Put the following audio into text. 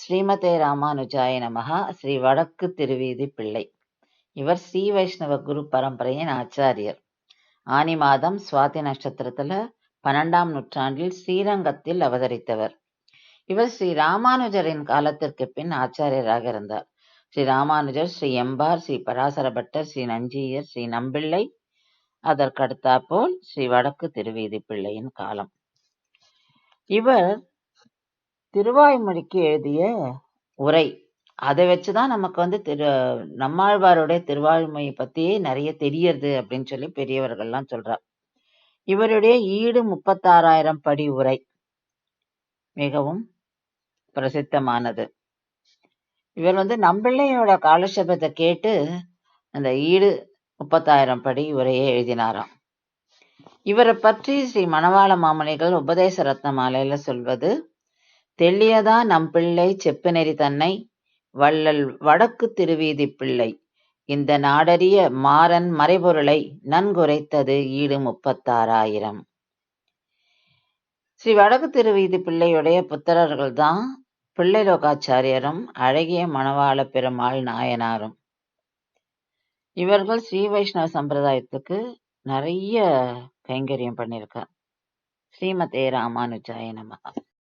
ஸ்ரீமதே ராமானுஜாய நமஹா. ஸ்ரீ வடக்கு திருவீதி பிள்ளை. இவர் ஸ்ரீ வைஷ்ணவ குரு பரம்பரையின் ஆச்சாரியர். ஆனி மாதம் சுவாதி நட்சத்திரத்துல 12ஆம் நூற்றாண்டில் ஸ்ரீரங்கத்தில் அவதரித்தவர். இவர் ஸ்ரீ ராமானுஜரின் காலத்திற்கு பின் ஆச்சாரியராக இருந்தார். ஸ்ரீ ராமானுஜர், ஸ்ரீ எம்பார், ஸ்ரீ பராசர பட்டர், ஸ்ரீ நஞ்சீயர், ஸ்ரீ நம்பிள்ளை, அதற்கடுத்தாற்போல் ஸ்ரீ வடக்கு திருவீதி பிள்ளையின் காலம். இவர் திருவாய்மொழிக்கு எழுதிய உரை, அதை வச்சுதான் நமக்கு நம்மாழ்வாருடைய திருவாய்மொழி பத்தியே நிறைய தெரியறது அப்படின்னு சொல்லி பெரியவர்கள்லாம் சொல்றார். இவருடைய ஈடு 36,000 படி உரை மிகவும் பிரசித்தமானது. இவர் நம்பிள்ளையோட காலசபத்தை கேட்டு அந்த ஈடு 30,000 படி உரையை எழுதினாராம். இவரை பற்றி ஸ்ரீ மணவாள மாமணிகள் உபதேச ரத்ன மாலையில சொல்வது, தெள்ளியதா நம்பிள்ளை செப்பு நெறி தன்னை வள்ளல் வடக்கு திருவீதி பிள்ளை இந்த நாடறிய மாறன் மறைபொருளை நன்குரைத்தது ஈடு 36,000. ஸ்ரீ வடக்கு திருவீதி பிள்ளையுடைய புத்திரர்கள் தான் பிள்ளை லோகாச்சாரியரும் அழகிய மணவாள பெருமாள் நாயனாரும். இவர்கள் ஸ்ரீ வைஷ்ணவ சம்பிரதாயத்துக்கு நிறைய கைங்கரியம் பண்ணியிருக்கார். ஸ்ரீமதே ராமானுஜாய நமஹா.